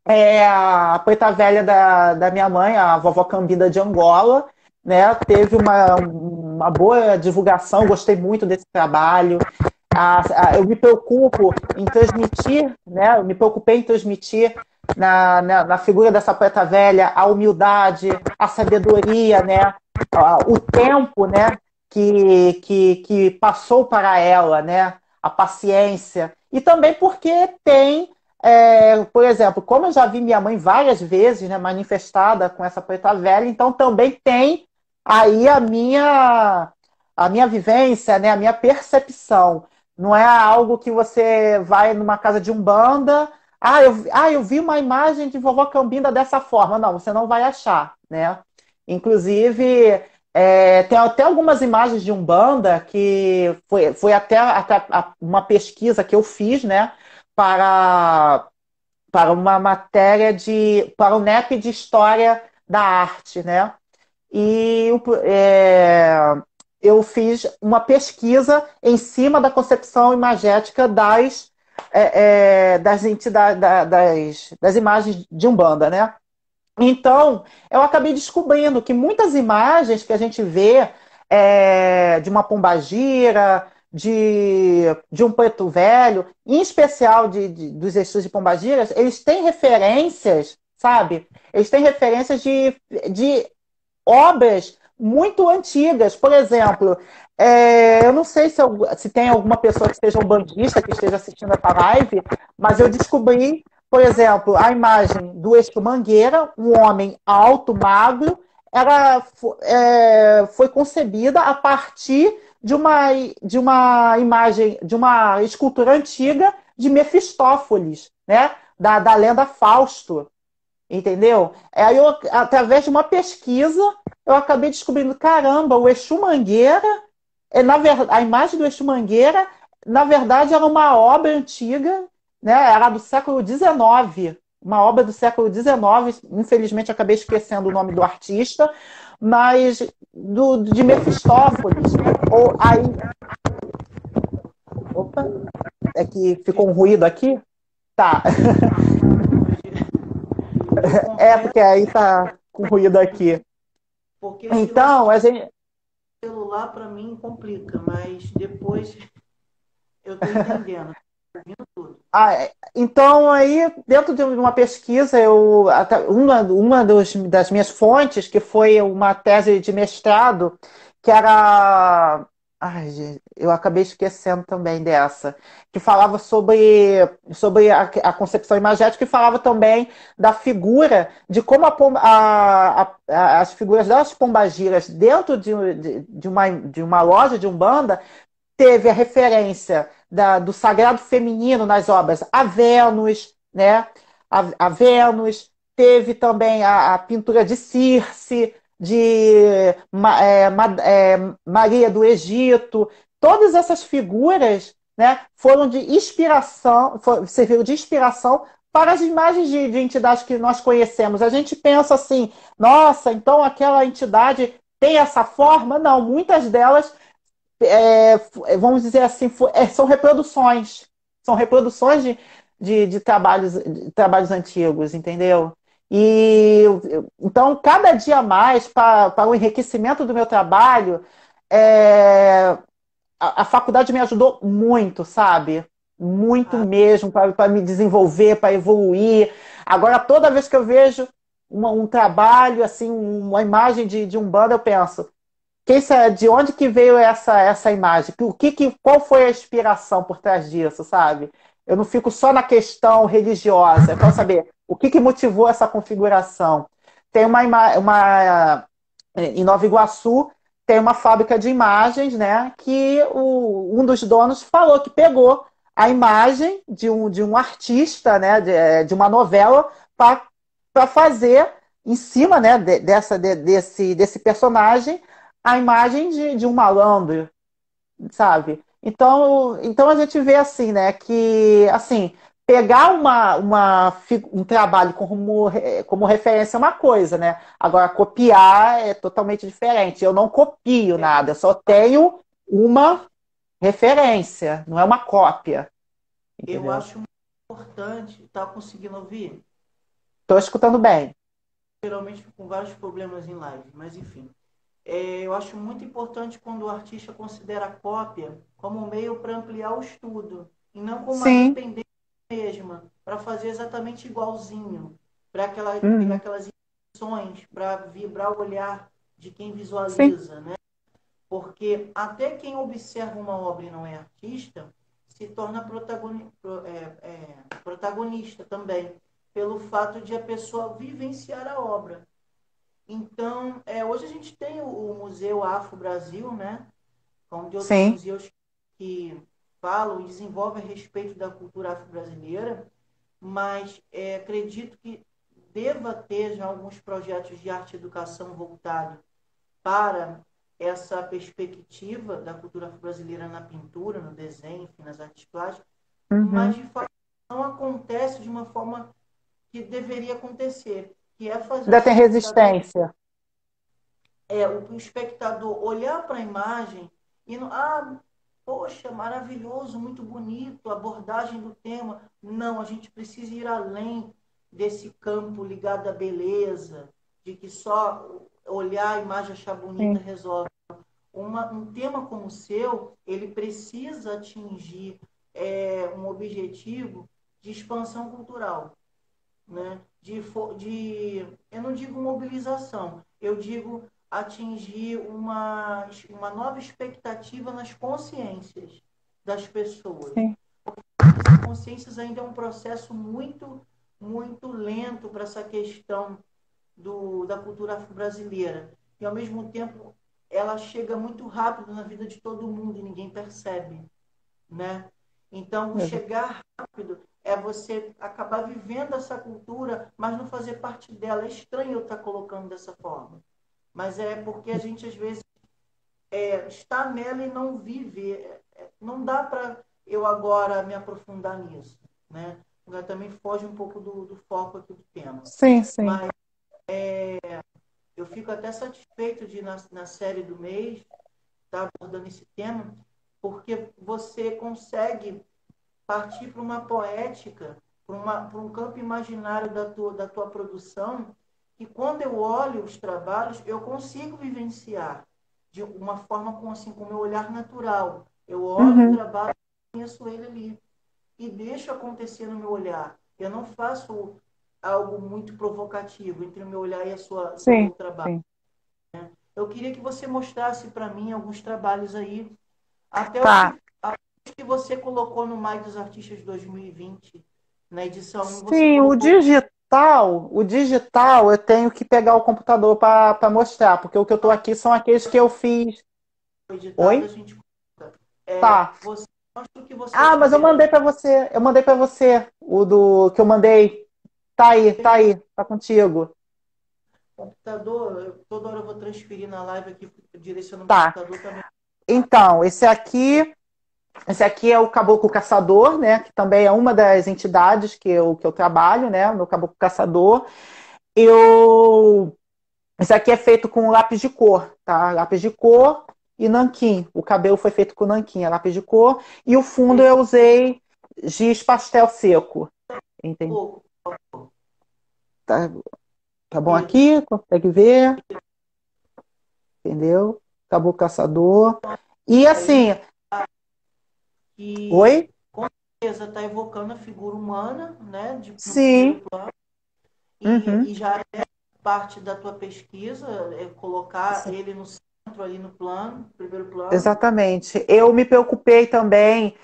a preta velha da minha mãe, a vovó Cambida de Angola, né? Teve uma boa divulgação, gostei muito desse trabalho. Eu me preocupo em transmitir, né? Eu me preocupei em transmitir na figura dessa preta velha a humildade, a sabedoria, né? O tempo, né? Que passou para ela, né? A paciência. E também porque tem por exemplo, como eu já vi minha mãe várias vezes, né, manifestada com essa preta velha, então também tem aí a minha vivência, né, a minha percepção. Não é algo que você vai numa casa de umbanda, eu vi uma imagem de vovó Cambinda dessa forma. Não, você não vai achar, né? Inclusive, tem até algumas imagens de umbanda que foi até uma pesquisa que eu fiz, né? Para, para uma matéria para o NEP de História da Arte, né? E eu fiz uma pesquisa em cima da concepção imagética das entidades, das imagens de Umbanda, né? Então, eu acabei descobrindo que muitas imagens que a gente vê de uma pombagira, de um preto velho, em especial dos Exus de Pombagiras, eles têm referências, sabe? Eles têm referências de obras muito antigas. Por exemplo, eu não sei se tem alguma pessoa que seja um bandista que esteja assistindo essa live, mas eu descobri, por exemplo, a imagem do Exu Mangueira, um homem alto, magro, foi concebida a partir de uma imagem, de uma escultura antiga de Mefistófeles, né? Da lenda Fausto. Entendeu? Aí através de uma pesquisa, eu acabei descobrindo, caramba, o Exu Mangueira, a imagem do Exu Mangueira, na verdade, era uma obra antiga, né? Era do século XIX, uma obra do século XIX, infelizmente acabei esquecendo o nome do artista, mas de Mefistófeles. Ou aí. Opa, é que ficou um ruído aqui? Tá. Eu Porque confesso, aí tá com ruído aqui. porque esse lance Então, de a gente. celular para mim complica, mas depois eu estou entendendo, tô ouvindo tudo. Então, aí, dentro de uma pesquisa, das minhas fontes, que foi uma tese de mestrado, que era. Ai, gente, eu acabei esquecendo também dessa, que falava sobre a concepção imagética e falava também da figura, de como as figuras das pombagiras dentro de uma loja de Umbanda teve a referência do sagrado feminino nas obras a Vênus, né? A Vênus, teve também a pintura de Circe, de Maria do Egito. Todas essas figuras, né, foram de inspiração, serviram de inspiração para as imagens de entidades que nós conhecemos. A gente pensa assim, nossa, então aquela entidade tem essa forma? Não, muitas delas vamos dizer assim, são reproduções. São reproduções de trabalhos antigos, entendeu? E então, cada dia mais, para o enriquecimento do meu trabalho, a faculdade me ajudou muito, sabe? Muito Ah, mesmo, para me desenvolver, para evoluir. Agora, toda vez que eu vejo um trabalho, assim, uma imagem de Umbanda, eu penso, de onde que veio essa imagem? Qual foi a inspiração por trás disso, sabe? Eu não fico só na questão religiosa, eu quero saber o que motivou essa configuração. Tem em Nova Iguaçu tem uma fábrica de imagens, né? Que um dos donos falou que pegou a imagem de um artista, né? De uma novela para fazer em cima, né? Desse personagem a imagem de um malandro, sabe? Então a gente vê assim, né, que assim, pegar um trabalho como referência é uma coisa, né? Agora, copiar é totalmente diferente. Eu não copio nada, eu só tenho uma referência, não é uma cópia, Eu entendeu? acho muito importante, tá conseguindo ouvir? Estou escutando bem. Geralmente fico com vários problemas em live, mas enfim. Eu acho muito importante quando o artista considera a cópia como um meio para ampliar o estudo e não como uma Sim. dependência mesma, para fazer exatamente igualzinho, para pegar Uhum. aquelas intenções, para vibrar o olhar de quem Sim. visualiza, né? Porque até quem observa uma obra e não é artista se torna protagonista também, pelo fato de a pessoa vivenciar a obra. Então, hoje a gente tem o Museu Afro Brasil, né? Como de outros Sim. museus que falam e desenvolvem a respeito da cultura afro-brasileira, mas acredito que deva ter já alguns projetos de arte e educação voltados para essa perspectiva da cultura afro-brasileira na pintura, no desenho, enfim, nas artes plásticas, mas Uhum. de fato não acontece de uma forma que deveria acontecer, que é fazer Ainda tem resistência. o espectador olhar para a imagem e não, poxa, maravilhoso, muito bonito, a abordagem do tema. Não, a gente precisa ir além desse campo ligado à beleza, de que só olhar a imagem, achar bonita Sim. resolve. Um tema como o seu, ele precisa atingir um objetivo de expansão cultural, né? Eu não digo mobilização, eu digo atingir uma nova expectativa nas consciências das pessoas. Sim. As consciências ainda é um processo muito, muito lento para essa questão da cultura afro-brasileira. E, ao mesmo tempo, ela chega muito rápido na vida de todo mundo e ninguém percebe, né? Então, o chegar rápido é você acabar vivendo essa cultura, mas não fazer parte dela. É estranho eu estar colocando dessa forma. Mas é porque a gente, às vezes, está nela e não vive. Não dá para eu agora me aprofundar nisso, né? Agora também foge um pouco do foco aqui do tema. Sim, sim. Mas eu fico até satisfeito de, na série do mês, estar abordando esse tema, porque você consegue partir para uma poética, para um campo imaginário da tua produção, que quando eu olho os trabalhos, eu consigo vivenciar de uma forma com o meu olhar natural. Eu olho o Uhum. trabalho, conheço ele ali e deixo acontecer no meu olhar. Eu não faço algo muito provocativo entre o meu olhar e o Sim, meu trabalho. sim. Eu queria que você mostrasse para mim alguns trabalhos aí, até Tá. os que você colocou no Mais dos Artistas 2020, na edição 1, você Sim, colocou. o digital eu tenho que pegar o computador para mostrar, porque o que eu estou aqui são aqueles que eu fiz. Editado, a Oi? gente coloca. Tá. Você mostra o que você Ah, mas eu tiver mandei aí. para você. Eu mandei para você o do que eu mandei. Tá aí, tá contigo. Computador, toda hora eu vou transferir na live aqui, direcionando o Tá. computador também. Então, esse aqui é o Caboclo Caçador, né? Que também é uma das entidades que eu trabalho, né? No Caboclo Caçador. Eu Esse aqui é feito com lápis de cor, tá? Lápis de cor e nanquim. O cabelo foi feito com nanquim, é lápis de cor. E o fundo eu usei giz pastel seco. Entendi. Pouco. Tá, tá bom Isso. aqui? Consegue ver? Entendeu? Acabou o caçador. E Aí assim, que oi? com certeza está evocando a figura humana, né? No primeiro Sim. plano. Uhum. E já é parte da tua pesquisa, colocar ele no centro, ali no plano, primeiro plano. Exatamente. Eu me preocupei também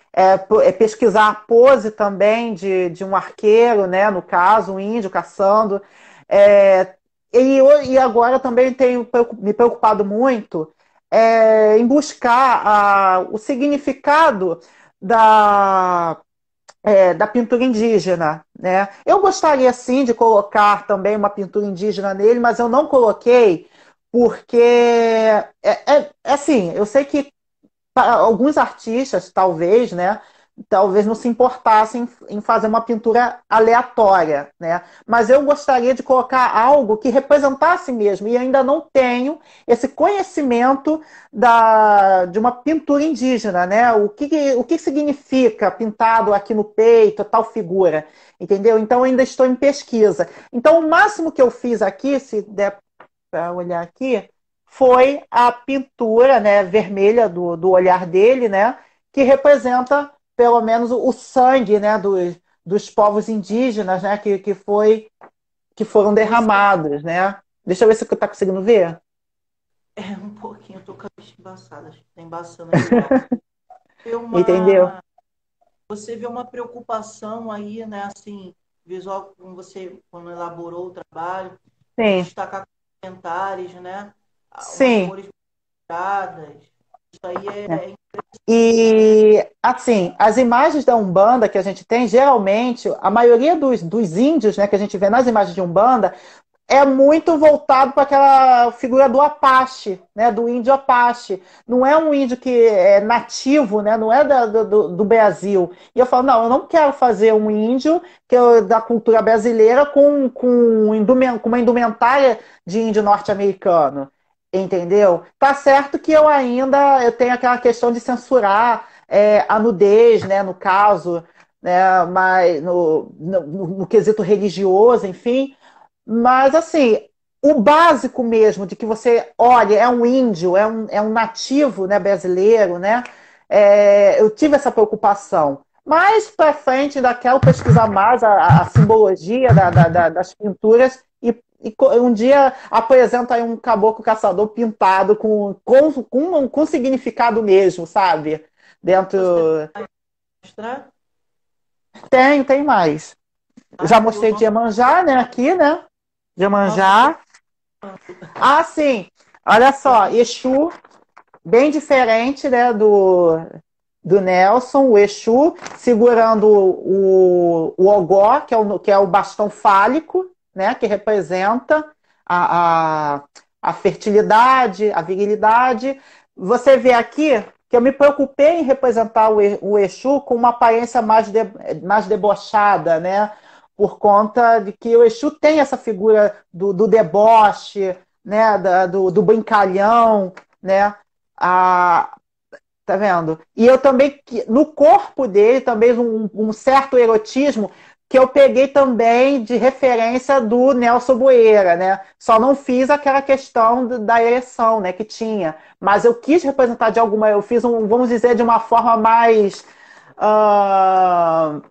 pesquisar a pose também de um arqueiro, né? No caso, um índio caçando. É, e agora também tenho me preocupado muito em buscar o significado da, da pintura indígena, né? Eu gostaria sim de colocar também uma pintura indígena nele, mas eu não coloquei porque assim, eu sei que para alguns artistas, talvez, né? Talvez não se importassem em fazer uma pintura aleatória, né? Mas eu gostaria de colocar algo que representasse mesmo, e ainda não tenho esse conhecimento de uma pintura indígena, né? O que significa pintado aqui no peito, tal figura, entendeu? Então ainda estou em pesquisa. Então o máximo que eu fiz aqui, se der para olhar aqui, foi a pintura, né, vermelha do olhar dele, né, que representa pelo menos o sangue, né, dos povos indígenas, né, que foram Você derramados, né. Deixa eu ver se você está conseguindo ver. um pouquinho, eu tô com a vista embaçada, acho que tá embaçando aqui o áudio. Vê Entendeu? uma, você vê uma preocupação aí, né, assim, visual, como você, quando elaborou o trabalho, em Sim, destacar comentários, né, umas sim. cores douradas. Isso aí é E, assim, as imagens da Umbanda que a gente tem, geralmente, a maioria dos índios, né, que a gente vê nas imagens de Umbanda, é muito voltado para aquela figura do Apache, né, do índio Apache. Não é um índio que é nativo, né, não é do Brasil. E eu falo, não, eu não quero fazer um índio da cultura brasileira com uma indumentária de índio norte-americano. Entendeu? Tá certo que eu tenho aquela questão de censurar a nudez, né, no caso, né, mas no quesito religioso, enfim. Mas, assim, o básico mesmo, de que você, olha, é um índio, é um nativo, né, brasileiro, né? Eu tive essa preocupação. Mais para frente, ainda quero pesquisar mais a simbologia das pinturas um dia apresento aí um caboclo caçador pintado com significado mesmo, sabe? Dentro. você mostrar. Tem mais. Já Aqui o mostrei de nosso, Iemanjá, né? Aqui, né? De nosso Iemanjá. Ah, sim. Olha só, Exu, bem diferente, né, do Nelson, o Exu, segurando o Ogó, que é o bastão fálico, né, que representa a, a, a fertilidade, a virilidade. Você vê aqui que eu me preocupei em representar o Exu com uma aparência mais debochada, né? Por conta de que o Exu tem essa figura do deboche, né? Do brincalhão, né? A, tá vendo? E eu também, no corpo dele, também um certo erotismo que eu peguei também de referência do Nelson Boeira, né? Só não fiz aquela questão da ereção, né, que tinha. Mas eu quis representar de alguma, eu fiz vamos dizer, de uma forma uh,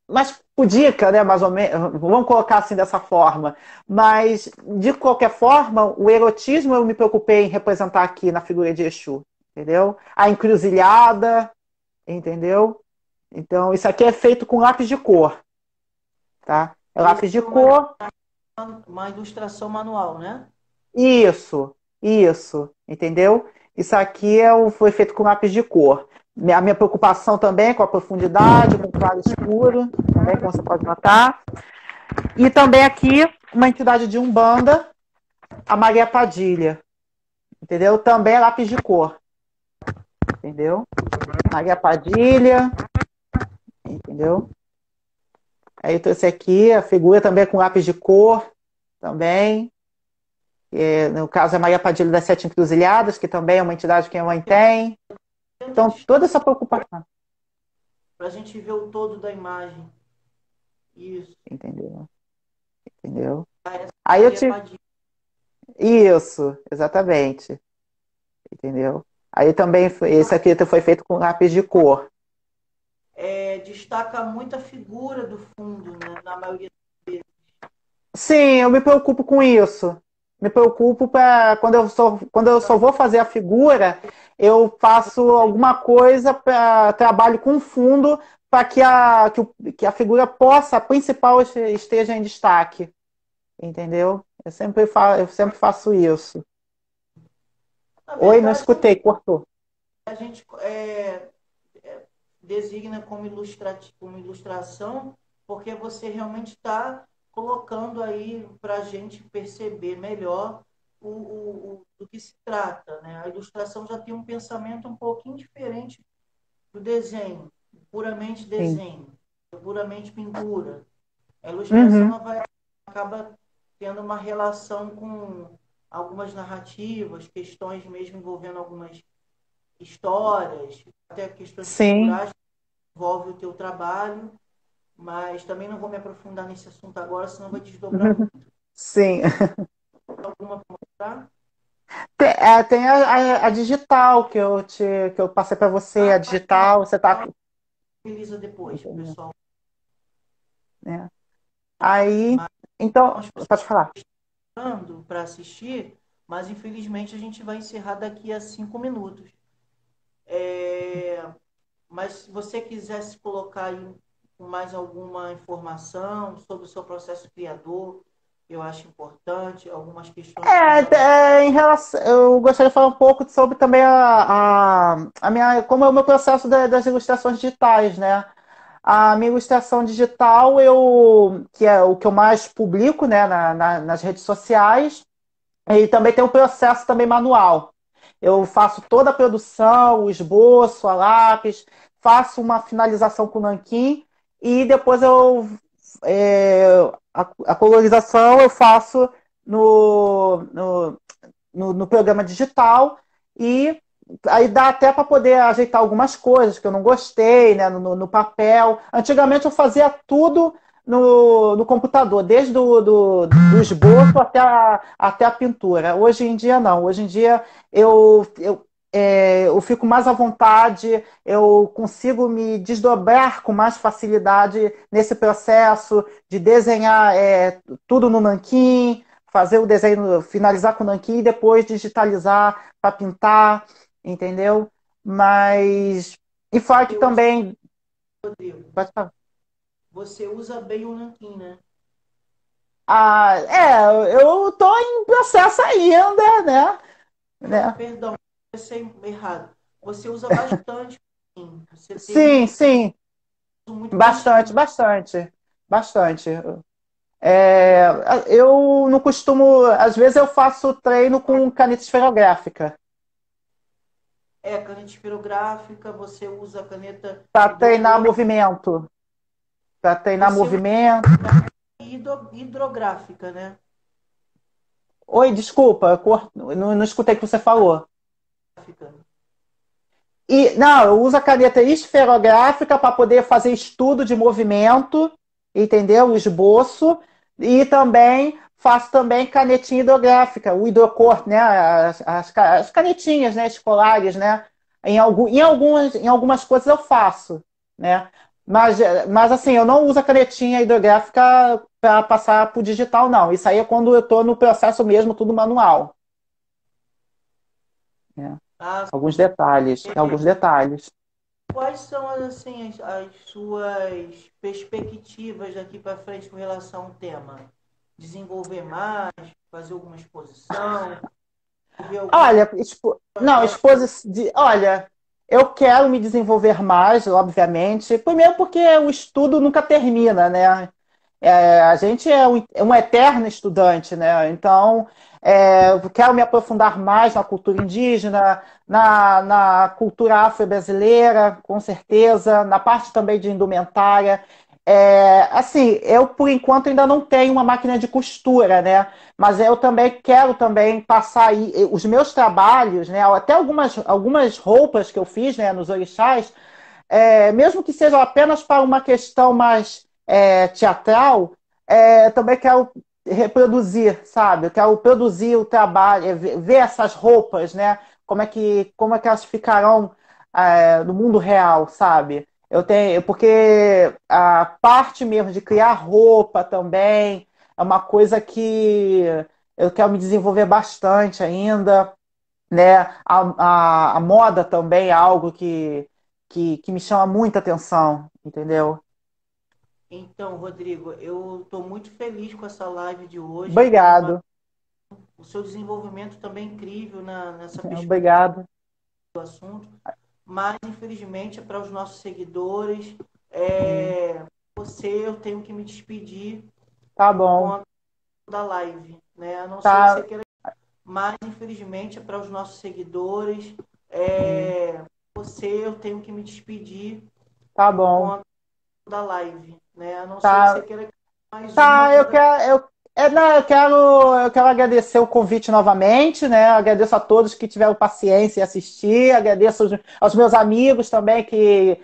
mais pudica, né, mais ou menos, vamos colocar assim dessa forma. Mas, de qualquer forma, o erotismo eu me preocupei em representar aqui na figura de Exu, entendeu? A encruzilhada, entendeu? Então, isso aqui é feito com lápis de cor, tá? É esse lápis de foi cor, uma ilustração manual, né? isso, entendeu? Isso aqui foi feito com lápis de cor. A minha preocupação também é com a profundidade, com o claro e escuro, também, como você pode notar. E também aqui, uma entidade de Umbanda, a Maria Padilha, entendeu? Também é lápis de cor, entendeu? Maria Padilha, entendeu? Aí eu trouxe aqui a figura também com lápis de cor, também. No caso, é Maria Padilha das Sete Encruzilhadas, que também é uma entidade que a mãe tem. Então, toda essa preocupação. Para a gente ver o todo da imagem. Isso. Entendeu? Entendeu? Essa Aí eu Maria tive. Padilha. Isso, exatamente. Entendeu? Aí também, esse aqui foi feito com lápis de cor. Destaca muito a figura do fundo, né? Na maioria das vezes. Sim, eu me preocupo com isso. Me preocupo para quando eu só vou fazer a figura, eu faço alguma coisa para trabalho com fundo para que a figura possa, a principal esteja em destaque. entendeu? Eu sempre faço isso. Na Oi, não verdade, escutei, cortou. a gente designa como, como ilustração, porque você realmente está colocando aí para a gente perceber melhor do que se trata. Né? A ilustração já tem um pensamento um pouquinho diferente do desenho, puramente Sim. desenho, puramente pintura. A ilustração Uhum, ela vai, acaba tendo uma relação com algumas narrativas, questões mesmo envolvendo algumas histórias, até questões sim. culturais que envolvem o teu trabalho, mas também não vou me aprofundar nesse assunto agora, senão vai desdobrar muito. Sim. Alguma para mostrar? Tem a digital que eu passei para você, a Ah, digital, você tá. utiliza depois, Entendeu? pessoal. Né? Aí, Mas então, as pessoas pode falar. estão para assistir, mas infelizmente a gente vai encerrar daqui a 5 minutos. É, mas se você quisesse colocar aí mais alguma informação sobre o seu processo criador, eu acho importante, algumas questões com relação. Em relação, eu gostaria de falar um pouco sobre também a minha, como é o meu processo das ilustrações digitais, né? A minha ilustração digital, que é o que eu mais publico, né, nas redes sociais, e também tem um processo também manual. Eu faço toda a produção, o esboço, a lápis, faço uma finalização com nanquim e depois a colorização eu faço no, no, no programa digital e aí dá até para poder ajeitar algumas coisas que eu não gostei, né, no papel. Antigamente eu fazia tudo no computador, desde do esboço até a pintura. Hoje em dia não. Hoje em dia eu fico mais à vontade, eu consigo me desdobrar com mais facilidade nesse processo de desenhar tudo no nanquim, fazer o desenho, finalizar com o nanquim e depois digitalizar para pintar, entendeu? Mas. E fora que Você usa, também. Rodrigo, Pode falar. você usa bem o nanquim, né? Eu estou em processo ainda, né? Não, né? perdão, eu sei errado. Você usa bastante o nanquim. Você tem um Sim, sim, uso muito bastante, constante. bastante, bastante. É, eu não costumo, às vezes eu faço treino com caneta esferográfica Caneta esferográfica, você usa caneta para treinar hidrocor, movimento, para treinar você usa movimento. hidrográfica, né? Oi, desculpa, não escutei o que você falou. Gráfica. E, não, eu uso a caneta esferográfica para poder fazer estudo de movimento, entendeu? O esboço. E também faço também canetinha hidrográfica, o hidrocor, né? As canetinhas, né? Escolares, né? Em algumas coisas eu faço, né? Mas assim, eu não uso a canetinha hidrográfica para passar para o digital, não. Isso aí é quando eu estou no processo mesmo, tudo manual, né? Ah, Alguns detalhes, alguns detalhes. quais são assim as suas perspectivas daqui para frente com relação ao tema? Desenvolver mais, fazer alguma exposição, ver algum Olha, não, projeto? olha, eu quero me desenvolver mais, obviamente. Primeiro porque o estudo nunca termina, né? A gente é um eterno estudante, né? Então, eu quero me aprofundar mais na cultura indígena, na cultura afro-brasileira, com certeza, na parte também de indumentária. Assim, eu por enquanto ainda não tenho uma máquina de costura, né? Mas eu também quero também passar aí os meus trabalhos, né? Até algumas roupas que eu fiz, né, nos orixás, mesmo que seja apenas para uma questão mais teatral, também quero reproduzir, sabe? Eu quero produzir o trabalho, ver essas roupas, né? Como é que elas ficarão no mundo real, sabe? Eu tenho, porque a parte mesmo de criar roupa também é uma coisa que eu quero me desenvolver bastante ainda, né? A moda também é algo que me chama muita atenção, entendeu? Então, Rodrigo, eu estou muito feliz com essa live de hoje. Obrigado, O seu desenvolvimento também é incrível nessa perspectiva obrigado. do assunto, mas infelizmente para os nossos seguidores, Hum, eu tenho que me despedir tá por bom, conta da live, né? A não ser que você tá, queira, mas infelizmente para os nossos seguidores, hum, eu tenho que me despedir tá por bom, conta da live, né? A não ser que você tá. queira mais uma Tá, outra. não, eu quero agradecer o convite novamente, né? Agradeço a todos que tiveram paciência em assistir, agradeço aos meus amigos também que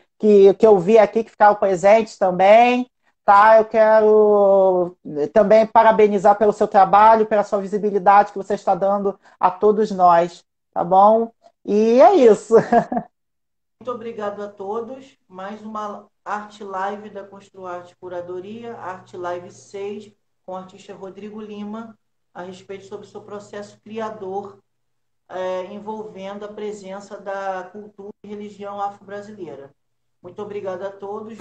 eu vi aqui, que ficaram presentes também, tá? Eu quero também parabenizar pelo seu trabalho, pela sua visibilidade que você está dando a todos nós, tá bom? E é isso. Muito obrigado a todos. Mais uma Arte Live da Construarte Curadoria, Arte Live 6, com o artista Rodrigo Lima, a respeito sobre o seu processo criador, envolvendo a presença da cultura e religião afro-brasileira. Muito obrigado a todos.